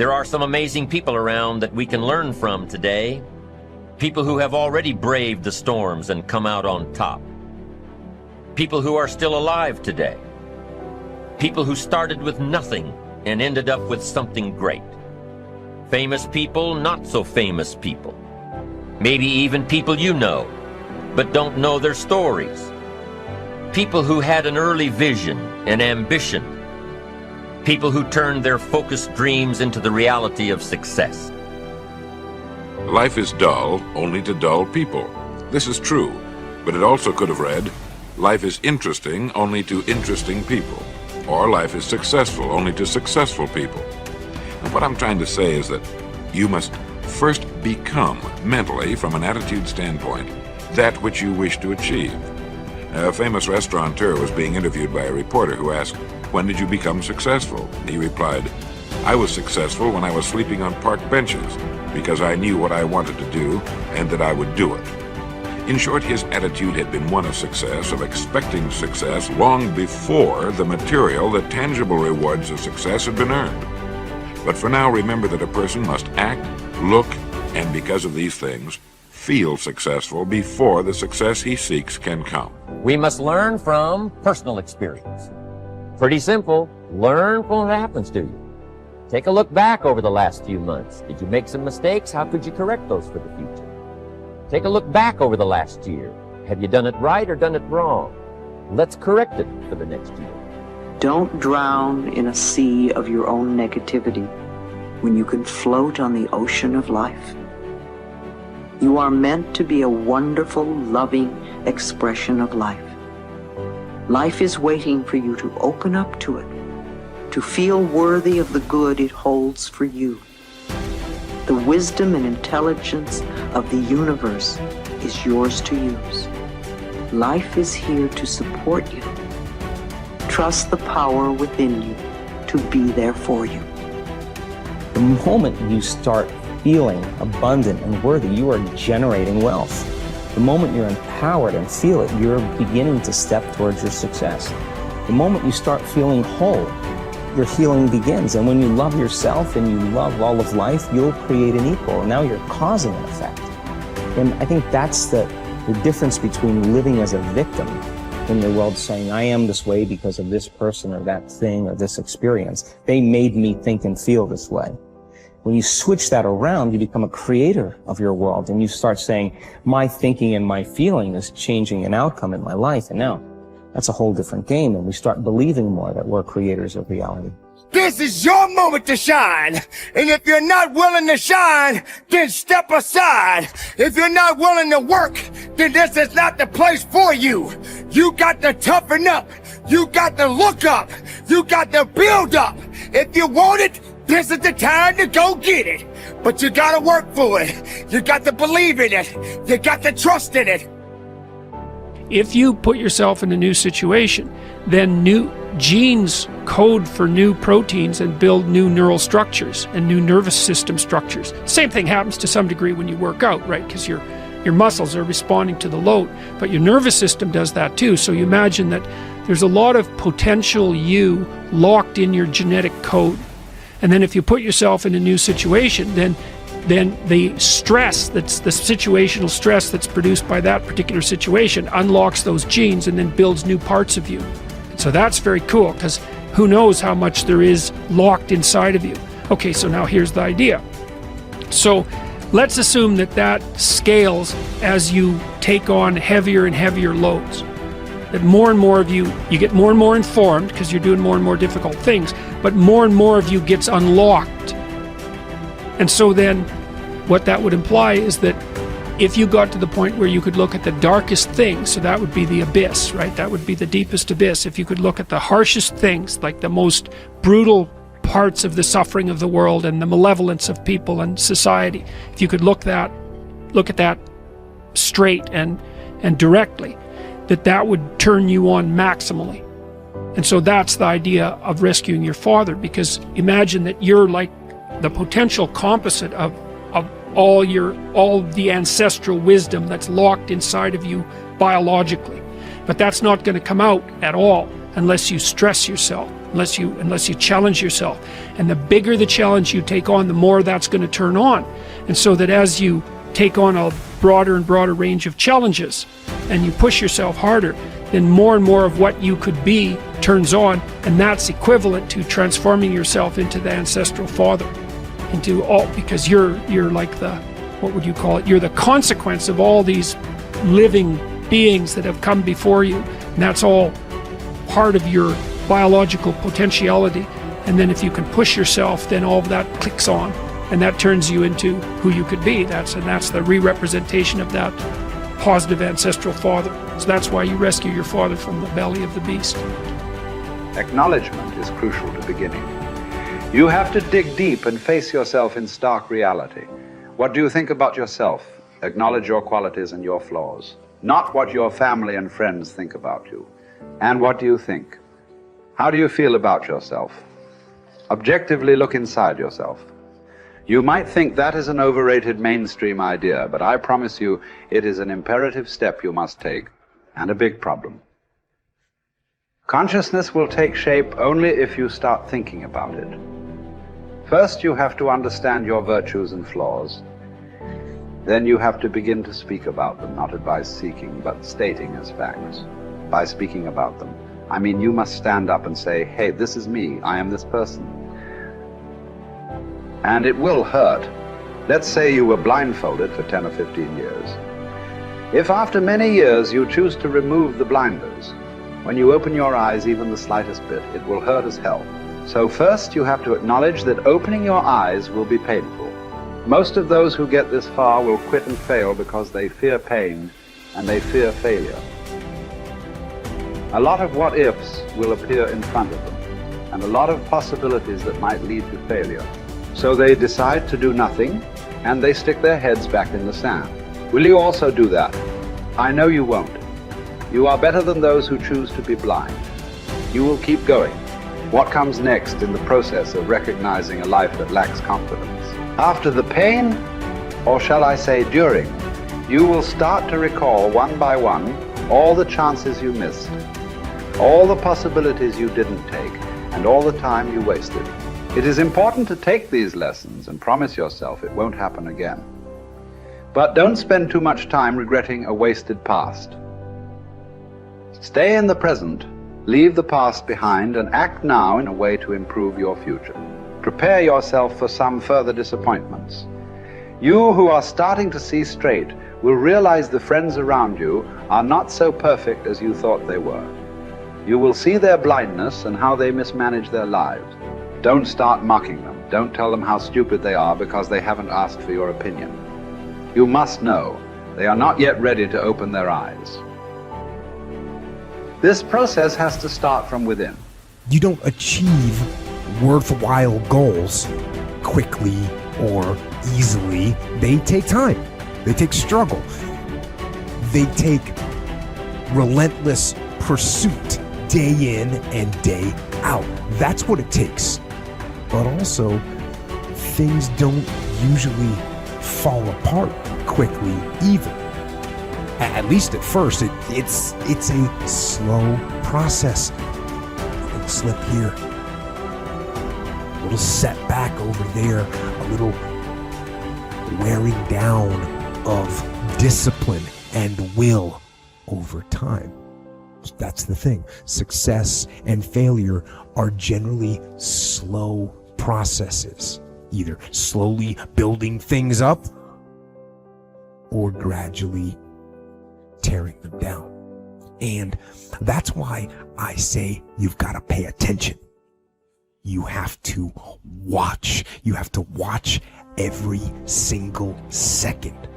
There are some amazing people around that we can learn from today. People who have already braved the storms and come out on top. People who are still alive today. People who started with nothing and ended up with something great. Famous people, not so famous people. Maybe even people you know, but don't know their stories. People who had an early vision and ambition. People who turned their focused dreams into the reality of success. Life is dull only to dull people. This is true, but it also could have read, life is interesting only to interesting people, or life is successful only to successful people. And what I'm trying to say is that you must first become, mentally, from an attitude standpoint, that which you wish to achieve. A famous restaurateur was being interviewed by a reporter who asked, "When did you become successful?" He replied, "I was successful when I was sleeping on park benches, because I knew what I wanted to do and that I would do it." In short, his attitude had been one of success, of expecting success long before the material, the tangible rewards of success had been earned. But for now, remember that a person must act, look, and because of these things, feel successful before the success he seeks can come. We must learn from personal experience. Pretty simple. Learn from what happens to you. Take a look back over the last few months. Did you make some mistakes? How could you correct those for the future? Take a look back over the last year. Have you done it right or done it wrong? Let's correct it for the next year. Don't drown in a sea of your own negativity when you can float on the ocean of life. You are meant to be a wonderful, loving expression of life. Life is waiting for you to open up to it, to feel worthy of the good it holds for you. The wisdom and intelligence of the universe is yours to use. Life is here to support you. Trust the power within you to be there for you. The moment you start feeling abundant and worthy, you are generating wealth. The moment you're empowered and feel it, you're beginning to step towards your success. The moment you start feeling whole, your healing begins. And when you love yourself and you love all of life, you'll create an equal. Now you're causing an effect. And I think that's the difference between living as a victim in the world, saying, I am this way because of this person or that thing or this experience. They made me think and feel this way. When you switch that around, you become a creator of your world, and you start saying, my thinking and my feeling is changing an outcome in my life. And now that's a whole different game, and we start believing more that we're creators of reality. This is your moment to shine. And if you're not willing to shine, then step aside. If you're not willing to work, then this is not the place for you. You got to toughen up. You got to look up. You got to build up. If you want it, this is the time to go get it. But you gotta work for it. You got to believe in it. You got to trust in it. If you put yourself in a new situation, then new genes code for new proteins and build new neural structures and new nervous system structures. Same thing happens to some degree when you work out, right? Because your muscles are responding to the load, but your nervous system does that too. So you imagine that there's a lot of potential you locked in your genetic code. And then if you put yourself in a new situation, then the stress, that's the situational stress that's produced by that particular situation, unlocks those genes and then builds new parts of you. So that's very cool, because who knows how much there is locked inside of you. Okay, so now here's the idea. So let's assume that that scales as you take on heavier and heavier loads. That more and more of you get more and more informed because you're doing more and more difficult things, but more and more of you gets unlocked. And so then what that would imply is that if you got to the point where you could look at the darkest things, so that would be the abyss, right? That would be the deepest abyss. If you could look at the harshest things, like the most brutal parts of the suffering of the world and the malevolence of people and society, if you could look at that straight and directly, that would turn you on maximally. And so that's the idea of rescuing your father, because imagine that you're like the potential composite of all the ancestral wisdom that's locked inside of you biologically. But that's not going to come out at all unless you stress yourself. unless you challenge yourself. And the bigger the challenge you take on, the more that's going to turn on. And so that as you take on a broader and broader range of challenges and you push yourself harder, then more and more of what you could be turns on, and that's equivalent to transforming yourself into the ancestral father, because you're like the, what would you call it? You're the consequence of all these living beings that have come before you, and that's all part of your biological potentiality. And then if you can push yourself, then all of that clicks on, and that turns you into who you could be. That's the re-representation of that positive ancestral father. So that's why you rescue your father from the belly of the beast. Acknowledgement is crucial to beginning. You have to dig deep and face yourself in stark reality. What do you think about yourself? Acknowledge your qualities and your flaws, not what your family and friends think about you. And what do you think? How do you feel about yourself? Objectively look inside yourself. You might think that is an overrated mainstream idea, but I promise you it is an imperative step you must take, and a big problem. Consciousness will take shape only if you start thinking about it. First, you have to understand your virtues and flaws. Then you have to begin to speak about them, not advice-seeking, but stating as facts. By speaking about them, I mean you must stand up and say, hey, this is me, I am this person. And it will hurt. Let's say you were blindfolded for 10 or 15 years. If after many years you choose to remove the blinders, when you open your eyes even the slightest bit, it will hurt as hell. So first you have to acknowledge that opening your eyes will be painful. Most of those who get this far will quit and fail because they fear pain and they fear failure. A lot of what-ifs will appear in front of them, and a lot of possibilities that might lead to failure. So they decide to do nothing, and they stick their heads back in the sand. Will you also do that? I know you won't. You are better than those who choose to be blind. You will keep going. What comes next in the process of recognizing a life that lacks confidence? After the pain, or shall I say during, you will start to recall one by one all the chances you missed, all the possibilities you didn't take, and all the time you wasted. It is important to take these lessons and promise yourself it won't happen again. But don't spend too much time regretting a wasted past. Stay in the present, leave the past behind, and act now in a way to improve your future. Prepare yourself for some further disappointments. You who are starting to see straight will realize the friends around you are not so perfect as you thought they were. You will see their blindness and how they mismanage their lives. Don't start mocking them. Don't tell them how stupid they are because they haven't asked for your opinion. You must know they are not yet ready to open their eyes. This process has to start from within. You don't achieve worthwhile goals quickly or easily. They take time. They take struggle. They take relentless pursuit, day in and day out. That's what it takes. But also, things don't usually fall apart quickly either. At least at first, it's a slow process. A little slip here, a little setback over there, a little wearing down of discipline and will over time. That's the thing. Success and failure are generally slow processes, either slowly building things up or gradually tearing them down. And that's why I say you've got to pay attention. You have to watch. You have to watch every single second,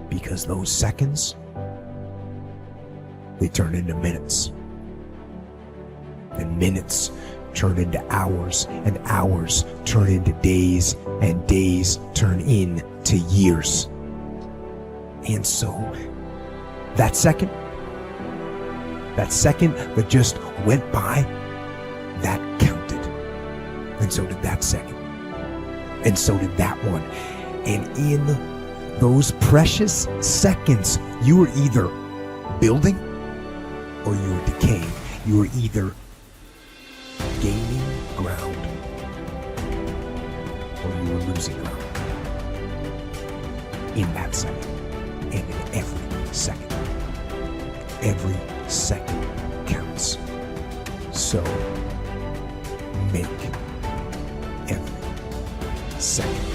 because those seconds, they turn into minutes, and minutes turn into hours, and hours turn into days, and days turn into years. And so that second that just went by, that counted. And so did that second. And so did that one. And in those precious seconds, you were either building or you were decaying. You were either gaining ground or you are losing ground. In that second, and in every second. Every second counts. So make every second